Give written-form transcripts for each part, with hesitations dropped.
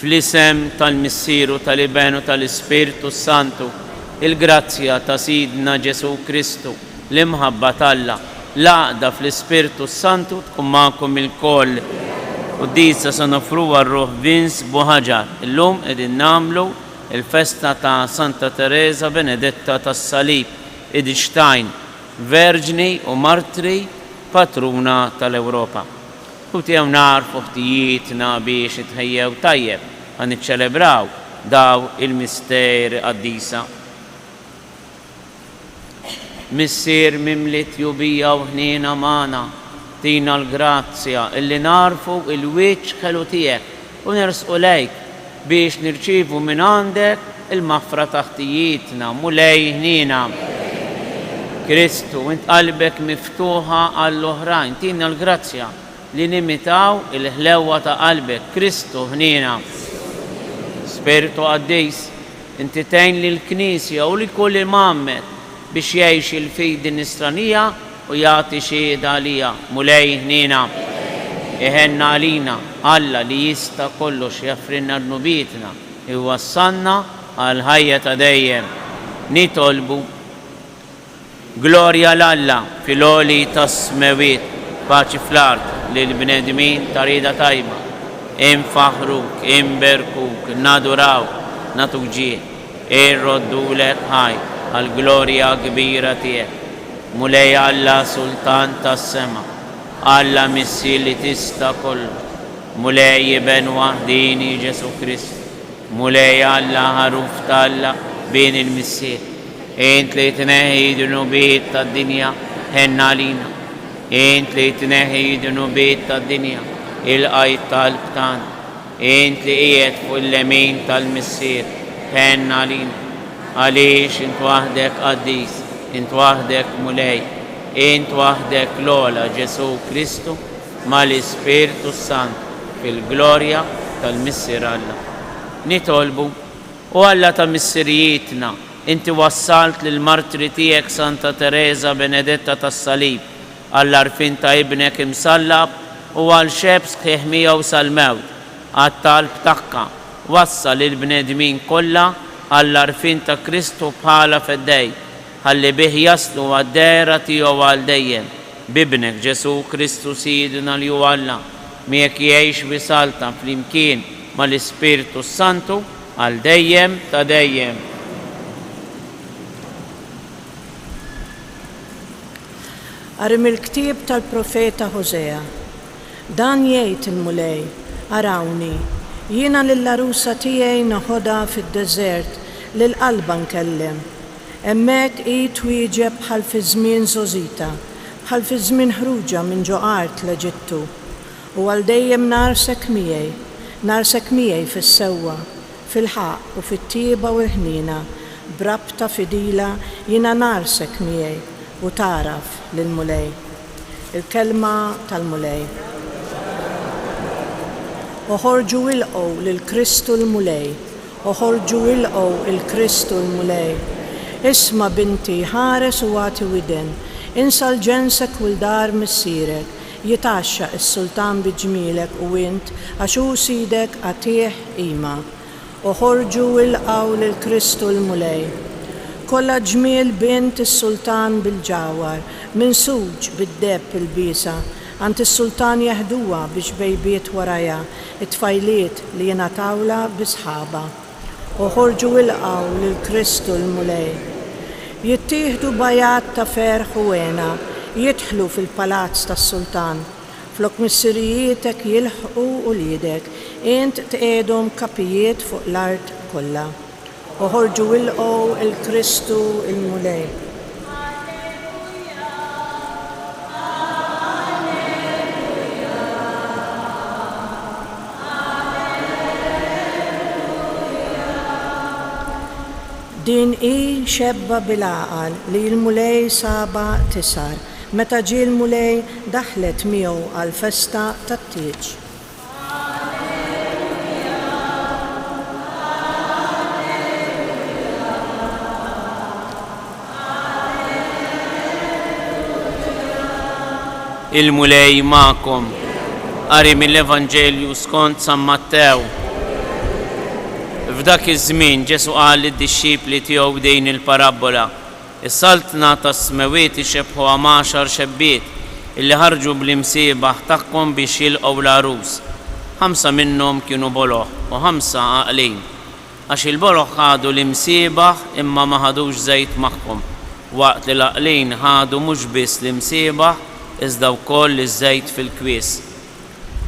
fl-isem tal-Missieru tal-Ibenu tal-Ispirtu Santu, il-grazzja ta' Sidna Ġesu Kristu, l-imħabba talla, l-għaqda fl-Ispirtu Santu tkun magħkom il-koll. U d-disa se nofruha r-Ruħ Vince Buħaġar. Illum qegħdin nagħmlu il-festa ta' Santa Teresa Benedetta tas-Salib, Idstein, Verġni u Martri, patruna tal-Ewropa. U tiegħu narfu ħtijietna biex itħejjew tajjeb għan niċċelebraw daw il-misteri qaddisa. Missier mimlit jubija u ħnina magħna, tina l-grazzja illi narfu il-wiċċ ħelu tiegħek u nersqu lejk biex nirċievu minn għandek il-maħfra ta' ħtijietna mulej ħnina. Kristu, int qalbek miftuħa għall-oħrajn, tina l-grazzja li nimitaw il-ħlewa ta' qalbek. Kristu ħnina. Spiritu Qaddis, inti tgħin lill-Knisja u li kull imammet biex jgħix il-fidi nisranija u jagħti xieda għalija. Mulej ħnina. Iħenna għalina Alla li jista' kollox jaffrinna rnubietna iwassalna għal ħajja ta' dejjem. Nitolbu glorja l-Alla fil-għoli tas-smewiet, paċi fl-art lill-bnedmin ta' rieda tajba. Infaħruk, inberkuk, naduraw, natuk ġie, irroddulek ħaj għal-glorja kbira tiegħek. Mulej Alla Sultan tas-sema, Alla missi li tista' kollu, mulej Iben waħdini Ġesu Kristu, mulej Alla ħaruf ta' bejn il-missier. Int li tneħħi d-nubiet tad-dinja ħenna għalina. Int li tneħħi d-nubiet tad-dinja il-qajt tal-btan. Int li qiegħed fuq il-lemin tal-missier ħenna għalina. Għaliex int waħdek qaddis, int waħdek mulej, int waħdek l-ola Ġesu Kristu mal-Ispirtu Sant fil-glorja tal-missier Alla. Nitolbu u Alla ta' missirijietna, inti wassalt lill-martri tiegħek Santa Teresa Benedetta tas-Salib għall-arfin ta' ibnek imsallab u għal xeb sħiħ miegħu sal-mewt. Għat-talb tagħha wassal il-bnedmin kollha għall-arfin ta' Kristu bħala feddej, ħalli bih jaslu għad-dera tiegħu għal dejjem. Bibnek Ġesu Kristu Sidna li hu Alla, miegħek jgħix bisalta flimkien mal-Ispirtu Santu għal dejjem ta' dejjem. Arim il-ktieb tal-profeta Hosea. Dan jgħid il-mulej, arawni, jiena lill-arusa tiegħi naħodha fid-deżert lil qalba nkellem. Hemmhekk hi twieġeb bħal fi żmien Żożita, bħal fi żmien ħruġa minn ġoqart l-Eġittu. U għal dejjem narsek miegħi fis-sewwa, fil-ħaq u fit-tieba u l-ħnina, brabta fidila jiena narsek miegħi u taraf lill-mulej. Il-kelma tal-mulej. Oħorġu wilqgħu lill-Kristu l-mulej, oħorġu wilqgħu il-Kristu l-mulej. Isma' binti ħares u għati widen, insal ġensek u l-dar missierek, jitaxxa is-sultan biġmielek u int għax hu sidek għatih qima. Oħorġu wilqgħu lill-Kristu l-mulej. Kolla ġmiel bint is-sultan bil-ġawar, min suġ bid-deb il-bisa, għand is-sultan jeħduha biex bejbiet waraja, it-tfajliet li jingħatawla bisħaba. Oħorġu wilqgħu lill-Kristu l-mulej. Jittieħdu bajat ta' ferħ u għena, jidħlu fil-palazz tas-sultan. Flok missirietek jilħqu uliedek, int tqiegħdhom kapijiet fuq l-art kollha. Oħorġu wilqgħu il-Kristu il-mulej. Din hi xebba bil-għaqal li l-mulej saba tisar, meta ġie l-mulej daħlet miegħu għall-festa tat-tieġ. Il-mulej magħkom. Qari mill-Evanġelju skont San Mattew. F'dak iż-żmien Ġesu qal lid-dixxipli tiegħu b'din il-parabola: is-saltna tas-smewiet ixebbħu għaxar xebbiet illi ħarġu bl-imsiebaħ tagħhom biex jilqgħu l-arus. 5 minnhom kienu boloħ u 5 għaqlin. Għax il-boloħ ħadu l-imsiebaħ imma ma ħadux żejt magħhom, waqt li l-għaqlin ħadu mhux biss l-imsiebaħ iżda wkoll iż-żejt fil-kwies.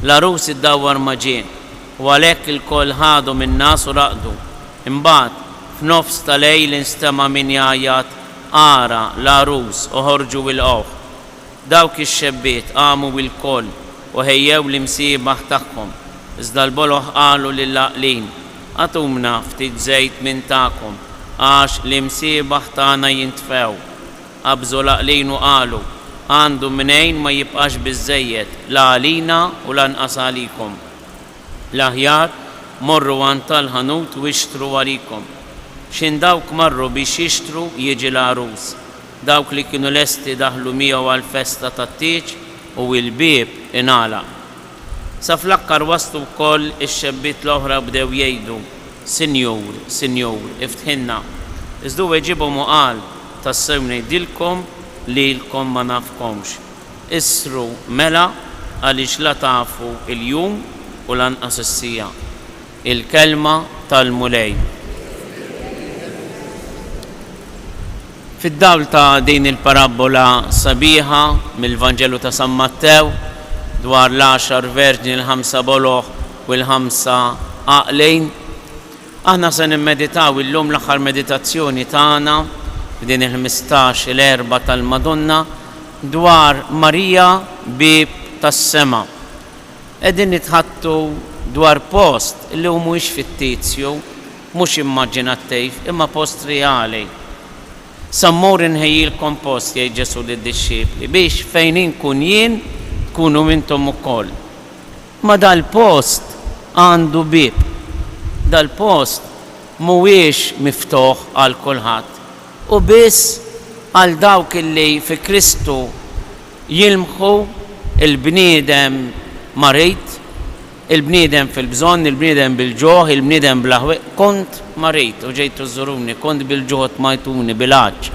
L-arus iddawwar ma ġie u għalhekk il-koll ħadu min-nas u raqdu. Imbagħad f'nofs tal-lejl instema' min jgħajjat: ara l-arus u ħorġu wilqgħuh. Dawk ix-xebbiet qamu bil-koll u ħejjew l-imsiebaħ tagħhom. Iżda l-boloħ qalu lill-għaqlin: għatumna ftit żejt minn tagħkom għax l-imsiebaħ tagħna jintfew. Qabżu l-għaqlin u qalu: għandu minejn ma jibqax biżżejjed la għalina u lanqas għalikom. L-aħjar morru għand tal-ħanut u ixtru għalikom. X'in dawk marru biex jixtru jiġi l-arus. Dawk li kienu lesti daħlu miegħu għall-festa tat-tieġ u l-bieb ingħalaq. Sa fl-aħħar waslu wkoll ix-xebbiet l-oħra bdew jgħidu: Sinjur, Sinjur, iftħilna. Iżda hu weġibhom u qal: tassew ngħidilkom lilkom ma nafkomx. Issru mela għaliex la tafu il-jum u lanqas is-sija. Il-kelma tal-mulej. Fid-dawl ta' din il-parabola sabiħa mill-Vanġelu ta' San Mattew dwar l-10 verġni, l-5 boloħ u l-5 għaqlejn, aħna se nimmeditaw illum l-aħħar meditazzjoni tagħna f'din il-15 l-4 tal-Madonna dwar Marija bieb tas-sema. Qegħdin nitħattu dwar post li hu mhuwiex fittizju, mhux immaġinattiv, imma post reali. Sammur inħejjilkom post, jgħid Ġesu lid-dixxipli, biex fejn inkun jien tkunu intom ukoll. Ma dal-post għandu bieb. Dal-post mhuwiex miftuħ għal kulħadd u biss għal dawk illi fi Kristu jilmħu il-bniedem marit, il-bniedem fil-bżonn, il-bniedem bil-ġoħ, il-bniedem bl-aħweq. Kont marit u ġejtu żuruni, kont bil-ġoħ tmajtuni bil-għaġġ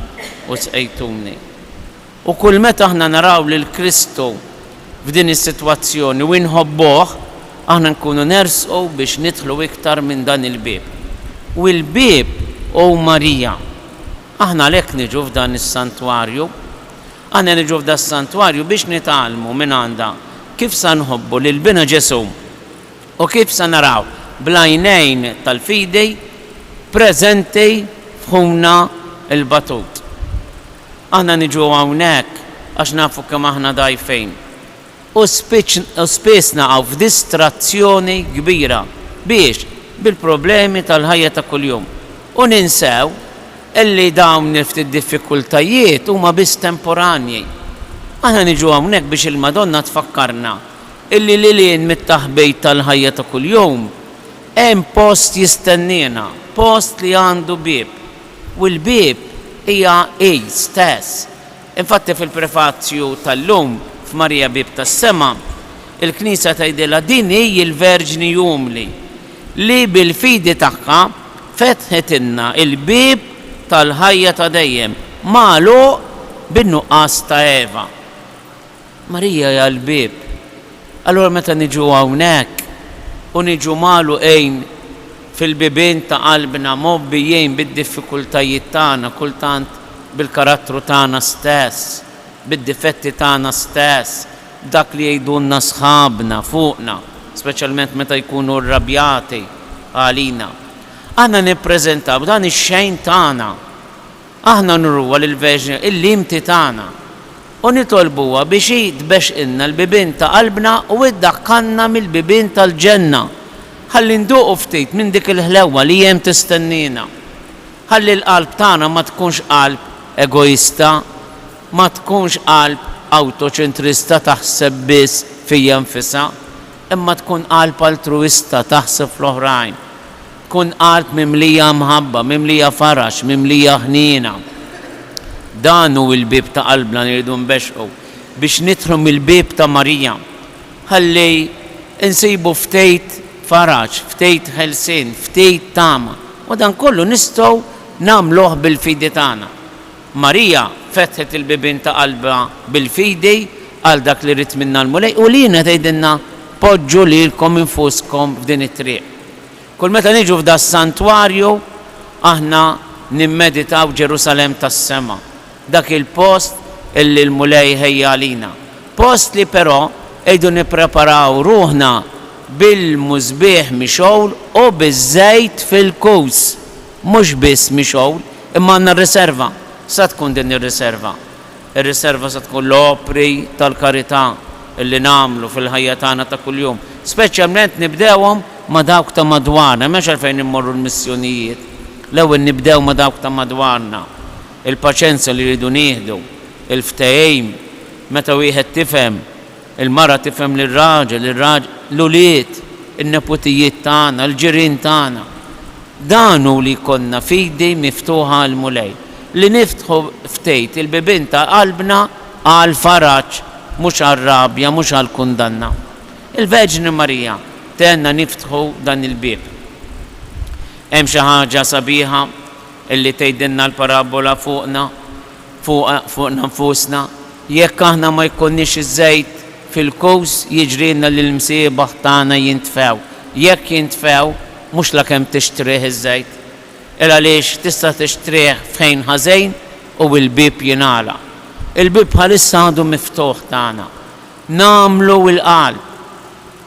u sqejtuni. U kull meta aħna naraw lil Kristu f'din is-sitwazzjoni u nħobbuh, aħna nkunu nersqu biex nidħlu iktar minn dan il-bieb. U l-bieb hu Marija. Aħna lek niġu f'dan is-santwarju, aħna niġu f'dan is-santwarju biex nitgħallmu minn għandha kif sa nħobbu lil bina Ġesu u kif sa naraw bl-għajnejn tal-fidej preżenti f'ħumna il-batut. Aħna niġu hawnhekk għax nafu kemm aħna dgħajfejn u spiss naqgħu f'distrazzjoni kbira biex bil-problemi tal-ħajja ta' kuljum u ninsew illi dawn ftit diffikultajiet huma biss temporanji. Aħna niġu hawnhekk biex il-Madonna tfakkarna illi lilien mit-taħbejt tal-ħajja ta' kuljum hemm post jistennina, post li għandu bieb. U l-bieb hija hi stess. Infatti fil-prefazzju tal-lum f'Marija bieb tas-sema, il-Knisja tgħidilha din hi l-Verġni Jumli li bil-fidi tagħha fetħetilna il-bieb tal-ħajja ta' dejjem magħluq bin-nuqqas ta' Eva. Marija hija l-bieb. Allura meta niġu hawnhekk u niġu magħluqejn fil-bibien ta' qalbna mobbijejn bid-diffikultajiet tagħna, kultant bil-karattru tagħna stess, bid-difetti tagħna stess, dak li jgħidulna sħabna fuqna, speċjalment meta jkunu rrabjati għalina. Aħna nippreżentaw dan ix-xejn tagħna. Aħna nruwa lill-Verġni il-limti tagħna u nitolbuha biex jitbexqilna l-bibien ta' qalbna u iddakkanna mill-bibien tal-ġenna. Ħalli nduqu ftit minn dik il-ħlewwa li hemm tistennina. Ħalli l-qalb tagħna ma tkunx qalb egoista, ma tkunx qalb autoċentrista taħseb biss fija nfisha, imma tkun qalb altruista taħseb fl-oħrajn. Tkun qalb mimlija mħabba, mimlija farax, mimlija ħniena. Dan hu l-bieb ta' qalbna nirridu nbexqu biex nidħlu mill-bieb ta' Marija. Ħalli insibu ftejt faraġ, ftejt ħelsien, ftejt tama. U dan kollu nistgħu nagħmluh bil-fidi tagħna. Marija fetħet il-bibien ta' qalba bil-fidi għal dak li rid minna l-mulej u lina tgħidilna poġġu lilkom infuskom f'din it-triq. Kull meta niġu f'da s-santwarju aħna nimmeditaw Ġerusalem tas-sema. Dak il-post illi l-mulej ħejja għalina. Post li però ejdu nippreparaw ruħna bil-mużbieħ mixowl u biż-żejt fil-kus. Mhux biss mixowl, imma għandna riserva. Sa tkun din ir-riserva. Ir-riserva sa tkun l-opri tal-karità illi nagħmlu fil-ħajja tagħna ta' kuljum. Speċjalment nibdewhom ma' dawk ta' madwarna, mhux għalfejn immorru l-missjonijiet. L-ewwel nibdew ma' dawk ta' madwarna. Il-paċenza li rridu nieħdu, il-ftehim, meta wieħed tifhem, il-mara tifhem lir-raġel, l-uliet, in-neputijiet tagħna, l-ġirien tagħna. Dan hu li konna fidi miftuħa l-mulej. Li niftħu ftejt il-bibien ta' qalbna għal faraġ, mhux għal rabja, mhux għal kundanna. Il-Verġni Marija tenna niftħu dan il-bib. Hemm xi ħaġa sabiħa illi tgħidilna l-parabola fuqna nfusna, jekk aħna ma jkunniex iż-żejt fil-kus jiġrilna li l-msiebaħ tagħna jintfew. Jekk jintfew, mhux lakemm tixtrih iż-żejt. Illa għaliex tista' tixtrih fejn ħażejn u l-bib jingħala. Il-bib bħalissa għadu miftuħ tagħna. Nagħmlu l-qalb.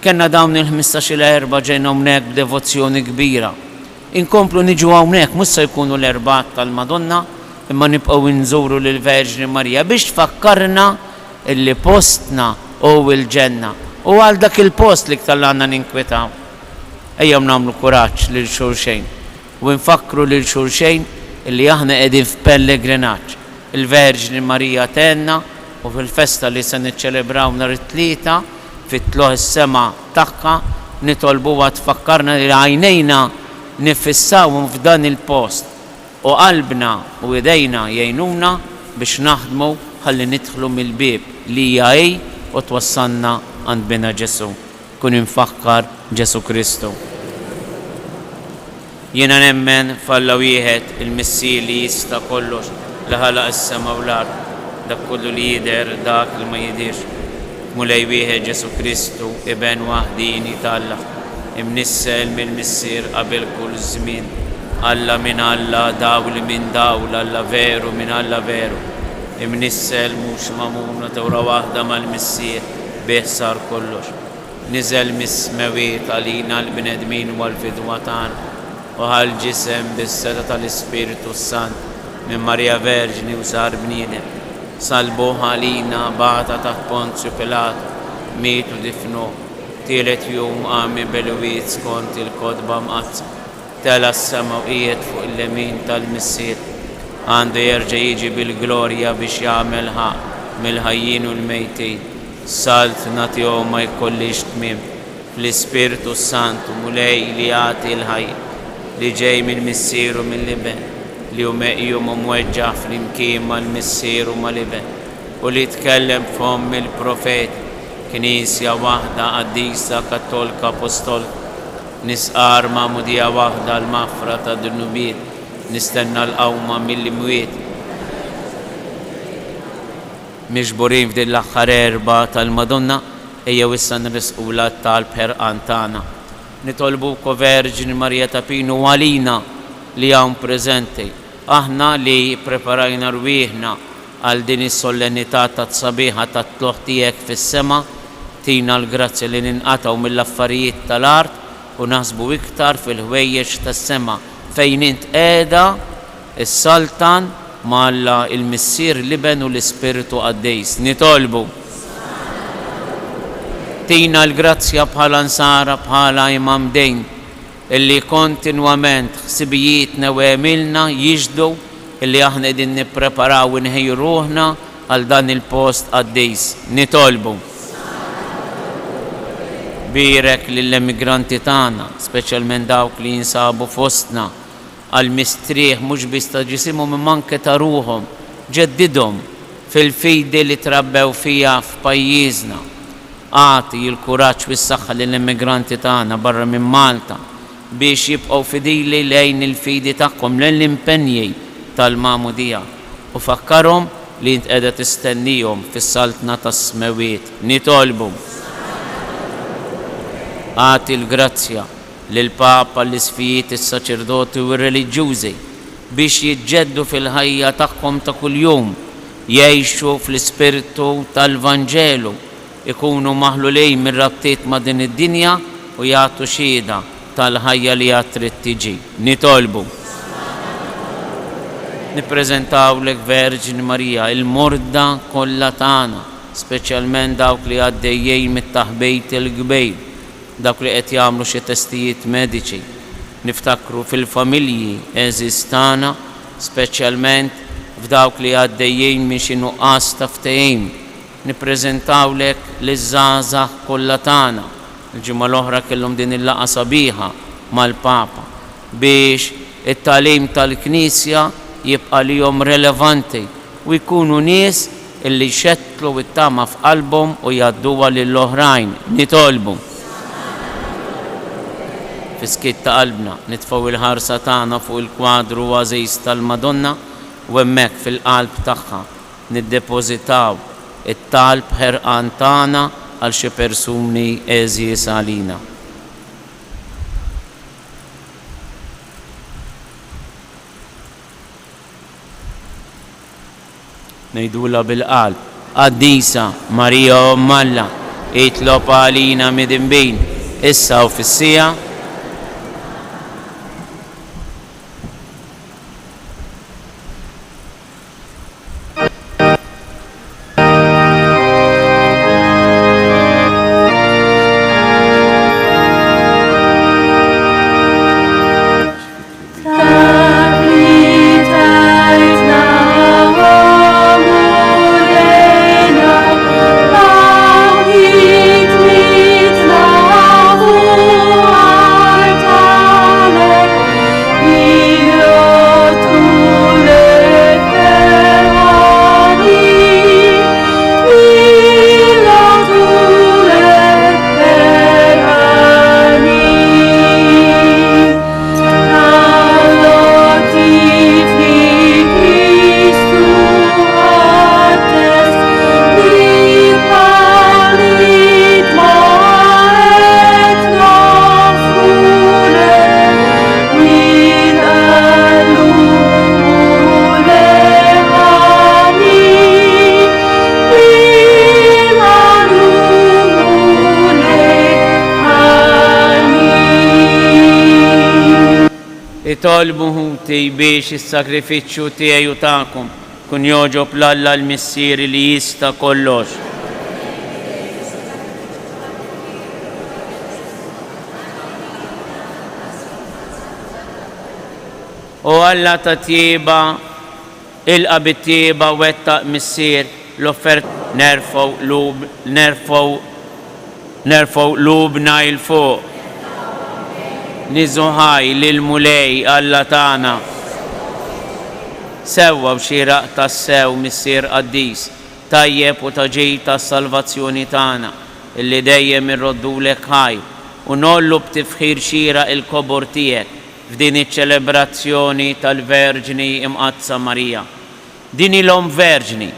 Kenna dawn il-15-il erba' ġejna hawnhekk b'devozzjoni kbira. Inkomplu niġu hawnhekk mhux se jkunu l-erbat tal-Madonna, imma nibqgħu nżuru lill-Verġni Marija biex tfakkarna illi postna u l-ġenna. U għal dak il-post li ktallanna ninkwetaw. Ejjew nagħmlu kuraġġ lil xulxejn u nfakkru lil xulxejn illi aħna qegħdin f'pellegrinaġġ. Il-Verġni Marija tenna u fil-festa li se niċċelebraw nhar it-tlieta fit-tluħ is-sema tagħha nitolbuha tfakkarna li għajnejna nifissawhom f'dan il-post u qalbna u idejna jgħinuna biex naħdmu ħalli nidħlu mill-bieb li hija u twassalna għand bina Ġesu. Kun infakkar Ġesu Kristu. Jiena nemmen f'Alla wieħed il-Missir li jista' kollox li ħalaq is-sema u l-ard, dak kollu li jidher dak li ma jidirx. Mulej wieħed Ġesu Kristu iben waħdini tal-Alla, imnissel mill-Missir qabel kull żmien. Alla min Alla, dawl min dawl, Alla veru min Alla veru. Imnissel mhux magħmuna tewra waħda mal-Missir bih sar kollox. Niżel mis-smewiet għalina l-bnedmin u għall-fidwa tagħna u ħal-ġisem bis-seta tal-Ispiritu Sant minn Marija Verġni u sar bniedem. Salbuh għalina bata taħt Ponzju Pilatu, mietu difnu, tielet jum għami bil-wiet skont il-kodba mqazza. Tela s-sema u qiegħed fuq il-lemin tal-Missier. Għandu jerġa' jiġi bil-glorja biex jagħmel ħaq mill-ħajjin u l-mejtin. Salt nagħtihom ma jkollix tmiem fl-Ispiritu Santu mulej li jagħti l-ħajja li ġej mill-Missier u mill-Liben li hu meqjum u mweġġaħ flimkien mal-Missier u mal-Liben u li tkellem f'hom il-profeti. Knisja waħda qaddisa kattolika apostolika, nisqar ma'mudija waħda l-mafra ta' dunubiet, nistenna l-qawma mill-imwiet. Miġburin f'din l-aħħar erba tal-Madonna, ejjew issa nrisqu l-talb ħerqan tagħna. Nitolbuko Verġni Marija Tapinu għalina li hawn preżenti, aħna li preparajna rwieħna għal din is-solennità tat-sabiħa tat-tluħ tiegħek fis-sema, tina l-grazzja li ninqataw mill-affarijiet tal-art u naħsbu iktar fil-ħwejjeġ tas-sema fejn int qiegħda is-Saltan malla il-Missier Liben u l-Ispiritu Qaddejs. Nitolbu tina l-grazzja bħala nsara bħala imam dejn illi kontinwament ħsibijietna u għemilna jiġdu illi aħna qegħdin nippreparaw u nħejju ruħna għal dan il-post Qaddejs. Nitolbu birek lill-emigranti tagħna, speċjalment dawk li jinsabu fostna għal-mistrieħ mhux biss ta' ġisimhom imma anke ta' ruhom, ġeddidhom fil-fidi li trabbew fiha f'pajjiżna. Għati il-kuraġġ u s-saħħa lill-immigranti tagħna barra minn Malta biex jibqgħu fidili lejn il-fidi tagħhom lejn l-impenji tal-Magħmudija u fakkarhom li int qiegħda tistennihom fis-saltna tas-smewiet. Nitolbu għati l-grazzja lill-Papa, l-isfijiet, is-saċerdoti u r-reliġjużi biex jiġġeddu fil-ħajja tagħhom ta' kuljum, jgħixu fl-ispirtu tal-Vanġelu, ikunu maħlulejn mir-rabtiet ma' din id-dinja u jagħtu xhieda tal-ħajja li għad trid tiġi. Nitolbu nippreżentawlek Verġini Marija il-murda kollha tagħna, speċjalment dawk li għaddejjejn mit-taħbejt il-kbejn, dawk li qed jagħmlu xi testijiet mediċi. Niftakru fil-familji eżiż tagħna, speċjalment f'dawk li għaddejjejn minn xi nuqqas ta' ftehim. Nippreżentawlek liż-żgħażagħ kollha tagħna. Il-ġimgħa l-oħra kellhom din il-laqgħa sabiħa mal-Papa biex it-tagħlim tal-Knisja jibqa' lihom relevanti u jkunu nies illi jxettlu t-tama f'qalbhom u jgħadduha lill-oħrajn. Nitolbu fis-skiet ta' qalbna nitfgħu il-ħarsa tagħna fuq il-kwadru għażiż tal-Madonna u hemmhekk fil-qalb tagħha niddepożitaw it-talb ħerqan tagħna għal xi persuni eżies għalina. Ngħidula bil-qalb, Qaddisa Marija Umm Alla, itlob għalina midinbin, issa u fis-sija Itolbuhu biex is-sakrifiċċju tiegħi u tagħkom kun jogħġob l-Alla l-Missier li jista' kollox. U Alla ta' tjieba ilqa' bit-tjieba wettaq Missier l-offert nerfgħu lubna il fuq. Niżuħaj lil-mulej Alla tagħna. Sewwa b'xieraq tas-sew Missier Qaddis, tajjeb u taġej tas-salvazzjoni tagħna, illi dejjem irroddulek ħaj u nollu b'tifħir xieraq il-kobor tiegħek f'din iċ-ċelebrazzjoni tal-Verġni Imqaddsa Marija. Din il-Om Verġni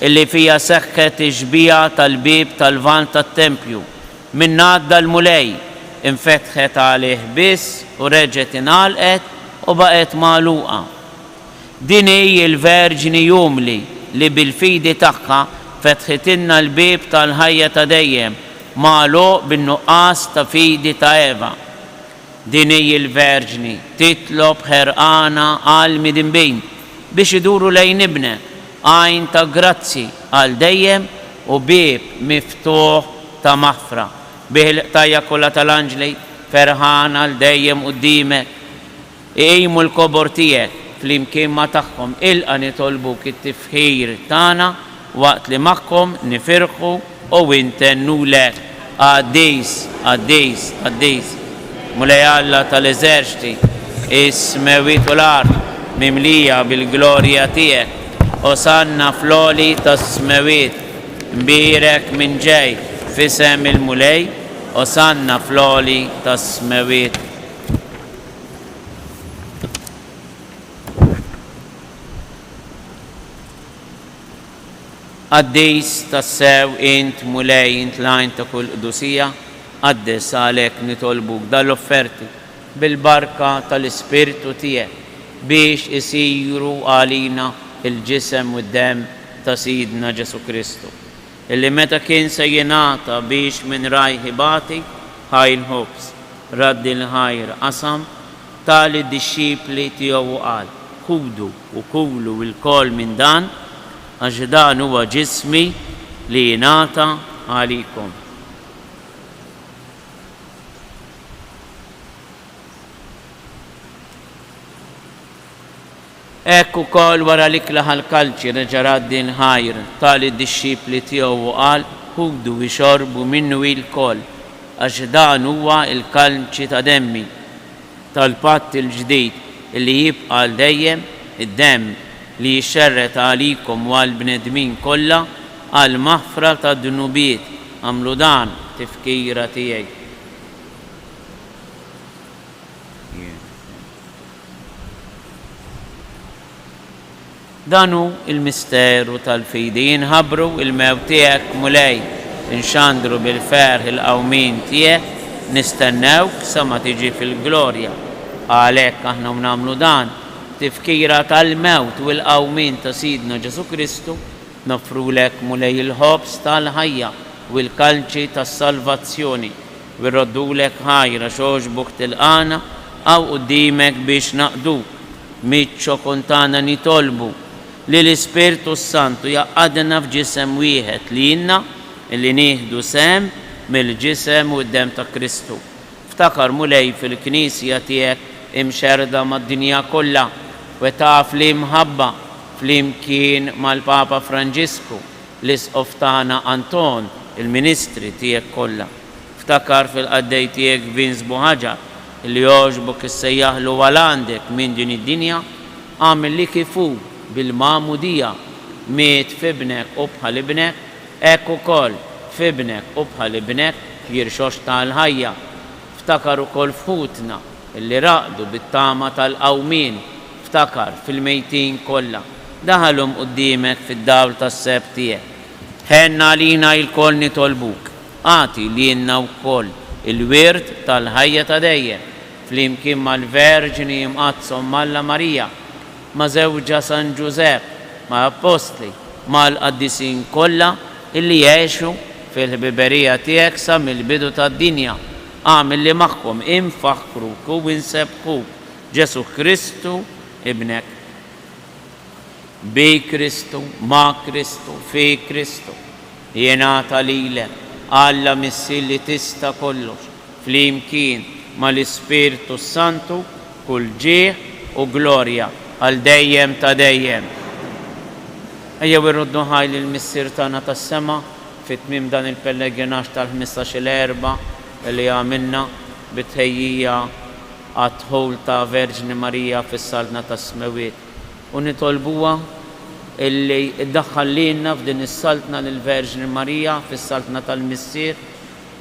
illi fija seħħet ix-xbija tal-bib tal-vant tat-Tempju minn għadda l-mulej infetħet għalih biss u reġgħet ingħalqet u baqgħet magħluqa. Din hi l-Verġni Jumli li bil-fidi tagħha fetħitilna l-bib tal-ħajja ta' dejjem magħluq bin-nuqqas ta' fidi ta' Eva. Din hi l-Verġni titlob ħerqana għal midinbin biex iduru lejn ibne għajn ta' grazzi għal dejjem u bib miftuħ ta' maħfra. Bil-tajja kollha tal-anġli ferħana għal dejjem quddiemek. Iqijmu l-kobor tiegħek flimkien ma' tagħhom ilqa' nitolbuk it-tifħir tagħna waqt li magħhom nifirħu u intennulek. Qaddis, Qaddis, Qaddis. Mulej Alla tal-eżerċiti, is-smewiet u l-art mimlija bil-glorja tiegħek. Osanna fl-għoli tas-smewiet, mbirek minn ġej fisem il-mulej, osanna fl-oli tas-smawiet. Għaddis tassew int mulej int lajn ta' kull qdusija, għaddis għalek nitolbuk dal-offerti bil-barka tal-Ispirtu tiegħek biex isiru għalina il-ġisem u d-dem ta' Sidna Ġesu Kristu, illi meta kien se jingħata biex minn rajħi bati ħajl ħobs raddi l-ħajr qasam tali d-disċipli tiegħu qal ħudu u kulu il-kol minn dan għax dan huwa ġismi li jingħata għalikom. Hekk ukoll wara li klaħ il-kalċi reġa' raddi l-ħajr tali d-disċipli tiegħu qal ħudu wixorbu minnu il-koll għax dan huwa il-kalċi ta' demmi tal-patt il-ġdid li jibqa' dejjem id-demm li jixxerret għalikom u għal-bnedmin kollha għal maħfra ta' dunubiet għamlu dan tifkira tiegħi. Danu il-misteru tal-fidi jinħabru il-mew tiegħek mulej inxandru bil-ferħ il-qawmin tiegħek nistennewk sa ma tiġi fil-glorja għalhekk aħna nagħmlu dan tifkira tal-mewt u l-qawmin ta' Sidna Ġesu Kristu nofrulek mulej il-ħobs tal-ħajja u l-kalċi tas-salvazzjoni u rroddulek ħajra xoġbuk tilqana għaw qudiemek biex naqduk miċċo kontana nitolbu li l-Ispirtu Santu jaqadna f'ġisem wieħed li jinna illi nieħdu sem mill-ġisem u d-dem ta' Kristu. Ftakar mulej fil-Knisja tiegħek imxerda mad-dinja kollha u taf li mħabba flimkien mal-Papa Franġisku l-isqof tagħna Anton il-Ministri tiegħek kollha. Ftakar fil-qaddej tiegħek Vince Buħaġar li jogħġbok issejjaħlu għal għandek minn din id-dinja għamel li kifu bil-mamudija miet fibnek u bħal ibnek hekk ukoll fibnek u bħal ibnek jirxox tal-ħajja. Ftakar ukoll futna illi raqdu bit-tama tal-qawmin, ftakar fil-mejtin kollha daħalhom quddiemek fid-dawl tas-seb tiegħek. Ħenna lina l-koll nitolbuk, għati lilna wkoll il-wirt tal-ħajja ta' dejjem flimkien mal-Verġini mqazzom Malla Marija ma' żewġa San Ġusepp ma' Apostli mal-qaddisin kollha illi jgħixu fil-ħbiberija tiegħek sa mill-bidu tad-dinja. Għamil li magħhom infaħruk u insebħuk Ġesu Kristu ibnek. Bi Kristu, ma' Kristu, fi Kristu jingħata lilek Alla missi li tista' kollox flimkien mal-Ispirtu Santu kull ġieħ u glorja għal dejjem ta' dejjem. Ejjew irroddu ħajl il-missier tagħna tas-sema fit-tmiem dan il-pellegrinaġġ tal-15 li għamilna bit-tħejjija għat-tħul ta' Verġni Marija fis-saltna tas-Smawiet u nitolbuha illi iddaħħal lilna f'din is-saltna lill-Verġni Marija fis-saltna tal-missier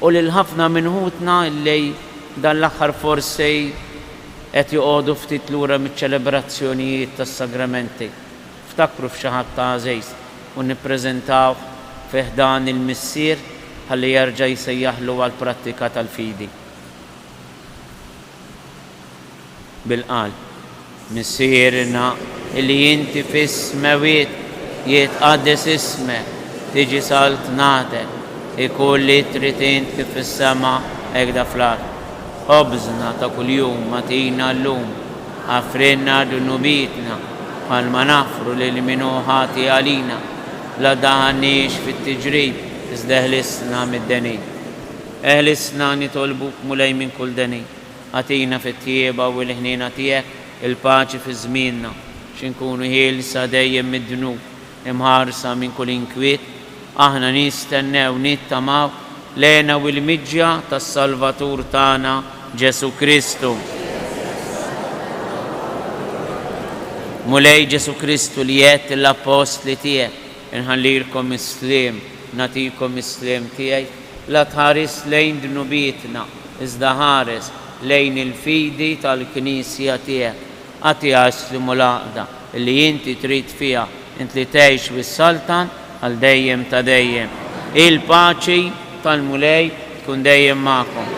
u lil ħafna minħutna illi dan l-aħħar forsi qed joqogħdu ftit lura miċ-ċelebrazzjonijiet tas-sagramenti. Ftakru f'xi ħadd ta' għażejs u nippreżentaw fih dan il-missier ħalli jerġa' jsejjaħlu għall-prattika tal-fidi. Bil-qalb, missierna illi inti fis-smawiet jitqaddes ismek, tiġi saltnatek, ikun li trid int kif fis-sema hekk fl-ard. Ħobżna ta' kuljum matina llum, għafrinna dunubitna bħalma nafru lil minu ħati għalina, la daħanniex fit-tiġrib iżda eħlisna mid-deni. Eħlisna nitolbuk mulej minn kull deni, għatina fit-tjieba u l-ħnina tiegħek il-paċi fi żmienna x'inkunu ħielsa dejjem mid-dnub, imħarsa minn kull inkwiet, aħna nistennew nittamaw lena u l-miġġja tas-Salvatur tagħna Ġesu Kristu. Mulej Ġesu Kristu li jgħid l-apostli tiegħek inħallilkom is-sliem, nagħtikom is-sliem tiegħi la tħares lejn dnubietna, iżda ħares lejn il-fidi tal-Knisja tiegħek. Għatiha stimulaqda li inti trid fiha int li tgħix bis-Sultan għal dejjem ta' dejjem. Il-paċi tal-Mulej tkun dejjem magħkom.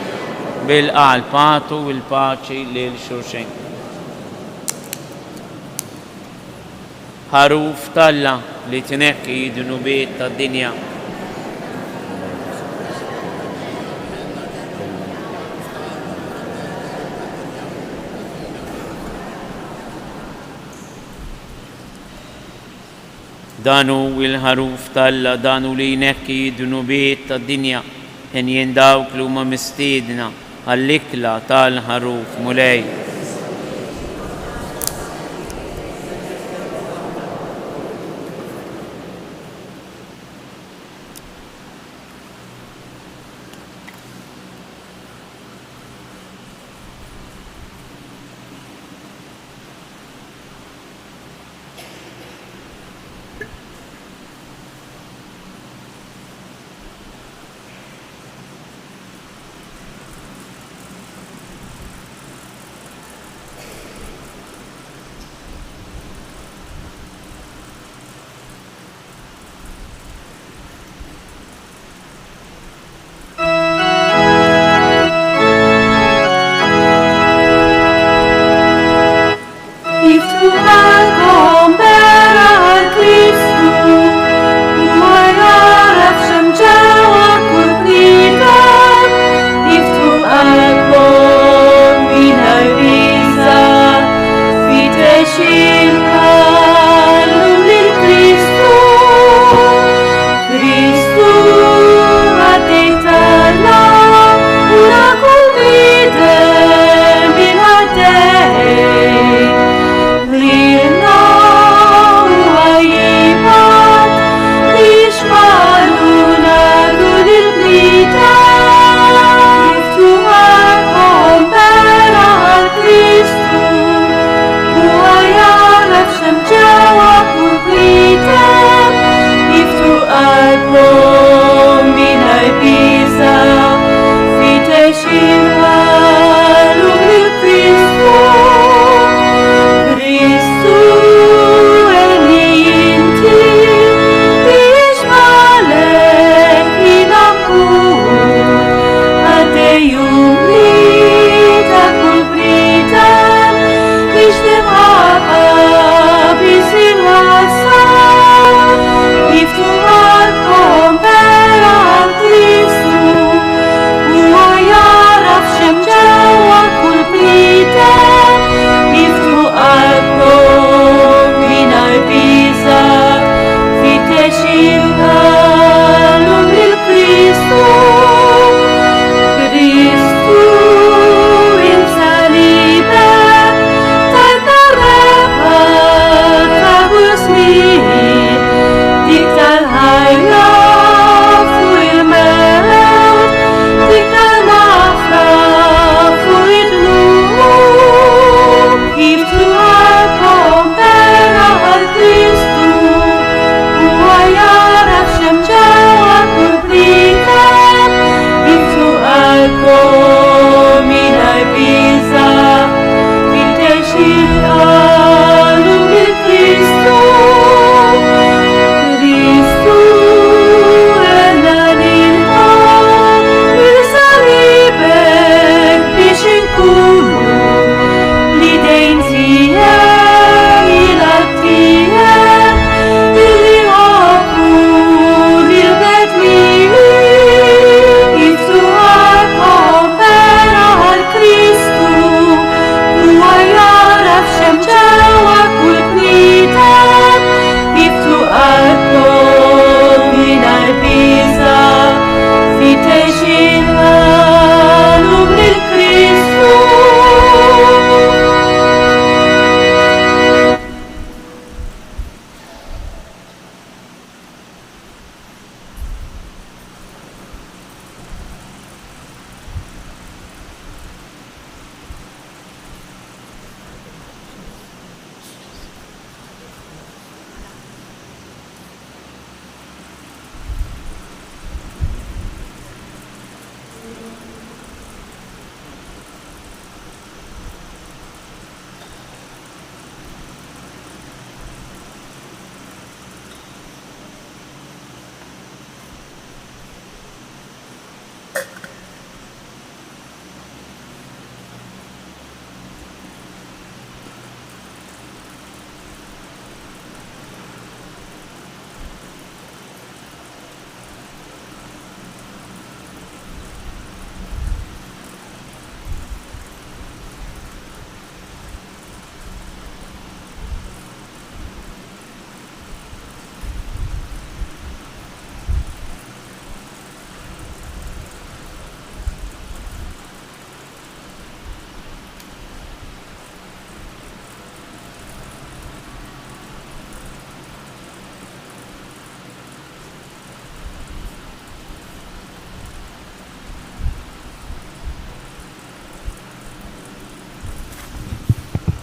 Bil-qalb patu il-paċi lil xulxin. Ħaruf talla li tneħħi d-dnubiet tad-dinja. Danu il-ħaruf talla, danu li jneħħi d-dnubiet tad-dinja, jien dawk li huma mistiedna għall-ikla tal-ħaruf Mulej.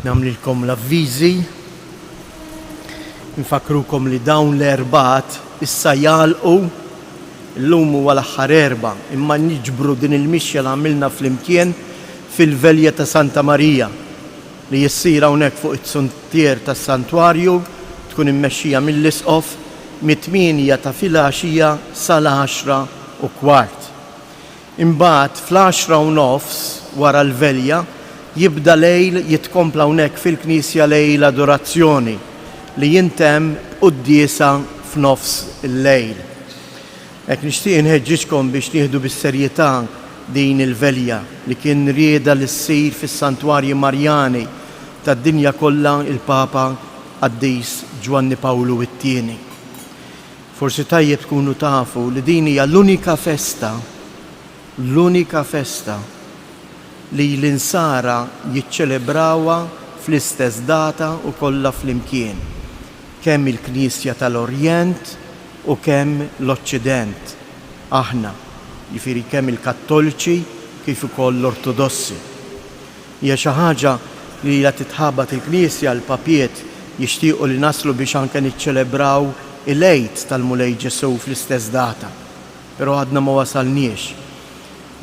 Namlilkom l-avvizi. Nfakrukom li dawn l-erbat issa jalqu l-lum huwa l-aħħar erba' imma niġbru din il-mixja li għamilna fl-imkien fil-Velja ta' Santa Marija li jissir hawnhekk fuq it-suntier tas-santwarju tkun immexxija mill-isqof mit-8 ta' filgħaxija sal-10:15. Imbagħad fl-10:30 wara l-velja jibda lejl jitkompla hawnhekk fil-Knisja lejl adorazzjoni li jintemm qudiesa f'nofs il-lejl. Hekk nixtieq inħeġġiġkom biex nieħdu bis-serjetà din il-velja li kien rieda li ssir fis-santwarji Marjani tad-dinja kollha il-Papa Qaddis Ġwanni Pawlu II. Forsi tajjeb tkunu tafu li din hija l-unika festa li l-insara jiċċelebrawha fl-istess data u kollha flimkien. Kemm il-Knisja tal-Orjent u kemm l-Oċċident. Aħna, jifieri kemm il-Kattoliċi kif ukoll l-Ortodossi. Hija xi ħaġa li la titħabbat il-Knisja l-Papiet jixtiequ li naslu biex anke niċċelebraw il-Għid tal-Mulej Ġesu fl-istess data. Però għadna ma wasalniex.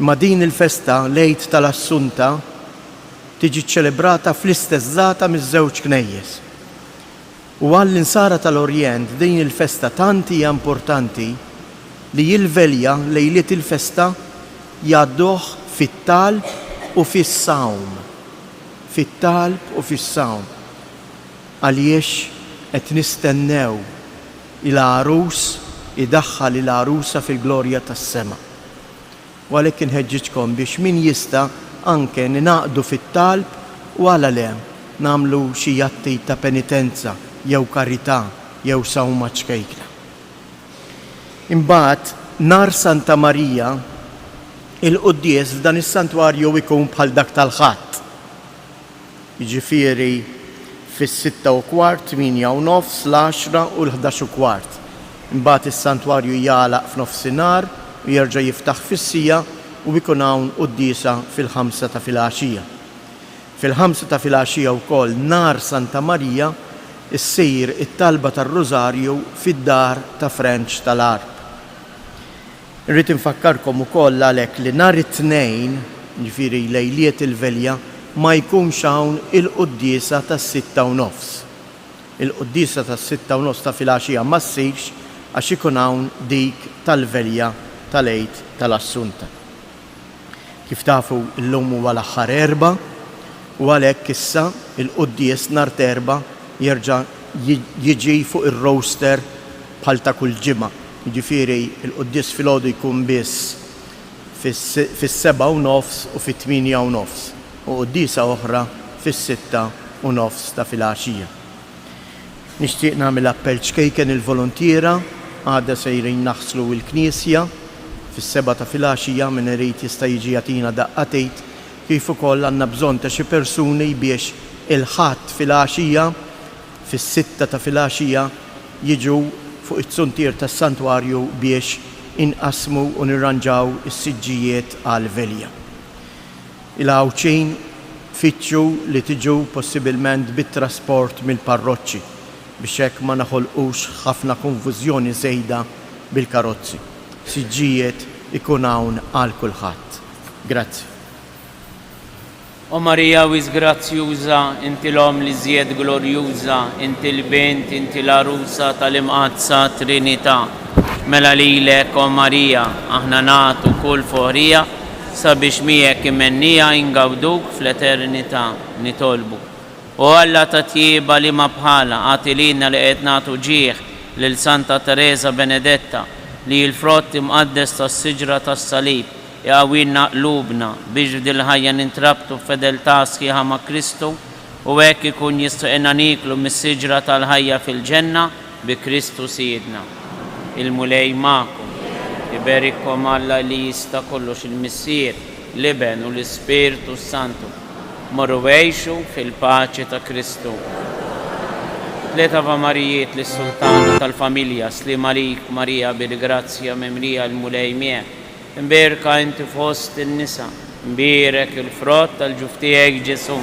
Ma din il-festa l-Għid tal-Assunta tiġi ċċelebrata fl-istess data miż-żewġ knejjes. U għall-insara tal-Orjent din il-festa tant hija importanti li jil-velja lejliet il-festa jgħadduh fit-talb u fis-sawm. Fit-talb u fis-sawm. Għaliex qed nistennew il-għarus idaħħal il-għarusa fil-glorja tas-sema. U għalhekk inħeġġiġkom biex min jista' anke ninaqdu fit-talb u għala le nagħmlu xi jatti ta' penitenza jew karità jew sawma ċkejkla. Imbagħad nhar Santa Marija il-quddies f'dan is-santwarju ikun bħal dak tal-Ħadd. Jiġifieri fis-6:15, 8:30, l-10 u l-11:15. Imbagħad is-santwarju jagħlaq f'nofsinhar u jerġa' jiftaħ fis-sija u jkun hawn quddiesa fil-5 ta' filgħaxija. Fil-5 ta' filgħaxija wkoll nhar Santa Marija issir it-talba tar-Rużarju fid-dar ta' French tal-Arb. Irrid infakkarkom ukoll għalhekk li nhar it-tnejn, jiġifieri lejliet il-velja, ma jkunx hawn il-quddiesa tas-6:30. Il-quddiesa tas-6:30 ta' filgħaxija ma ssirx għax ikun hawn dik tal-velja tal-Għid tal-Assunta. Kif tafu llum huwa l-aħħar erba' u għalhekk issa il-quddies nhar erba' jerġa' jiġi fuq ir-roster bħal ta' kull ġimgħa. Jiġifieri il-quddies filgħodu jkun biss fis-7:30 u fit-8:30 u quddiesa oħra fis-6:30 ta' filgħaxija. Nixtieq nagħmel appell ċkejken il-volontiera għadha sejrin naħslu l-Knisja fis-7 ta' filgħaxija min irid jista' jiġi jagħtina daqqatejt kif ukoll għandna bżonn ta' xi persuni biex il-ħadd filgħaxija fis-6 ta' filgħaxija jiġu fuq it-suntier tas-santwarju biex inqasmu u nirranġaw is-siġġijiet għall-velja. Il-għawċin fitxu li tiġu possibilment bit-trasport mill-parroċċi biex hekk ma naħolqux ħafna konfużjoni żejda bil-karozzi. Siġġijiet ikun hawn għal kulħadd. Grazzi. O Marija wis grazzjuża, inti l-om li żjed glorjuża, inti l-bint, inti l-arusa tal-imqazza Trinità. Mela lilek, o Marija, aħna nagħtu kull foħrija sabiex miegħek imennija ingawduk fl-eternità nitolbu. O Alla ta' tjieba li ma bħala għati lilna li qed nagħtu ġieħ lil Santa Teresa Benedetta li l-frott imqaddes tas-siġra tas-salib jgħawilna qlubna biex f'dil-ħajja nintrabtu f'fedeltà sħiħa ma' Kristu u hekk ikun jistgħinna niklu mis-siġra tal-ħajja fil-ġenna bi Kristu Siedna. Il-mulej magħkom, iberikom Alla li jista' kollox il-Missier, l-Iben u l-Ispirtu Santu. Morru għejxu fil-paċi ta' Kristu. Tlieta Ava Marijiet lis-Sultana tal-Familja Slim Alik Marija bil-Grazzja Memrija l-mulej miegħek. Imberka inti fost in-nisa, imbierek il-frott tal-ġuf tiegħek Ġesu.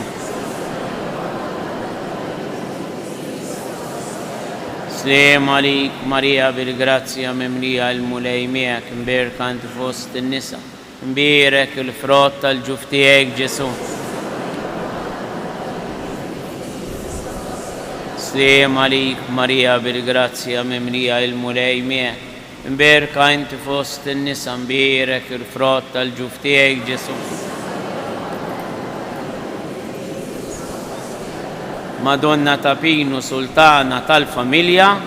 سلام عليك ماريا بالجراتيا ممليئة المولى معك مباركة أنت في وسط النساء مبارك الفرات الجفتيك جسوم سلام عليك ماريا بالجراتيا ممليئة المولى معك مباركة أنت في وسط النساء مبارك الفرات الجفتيك جسوم Madonna Tapino, sultana tal famiglia,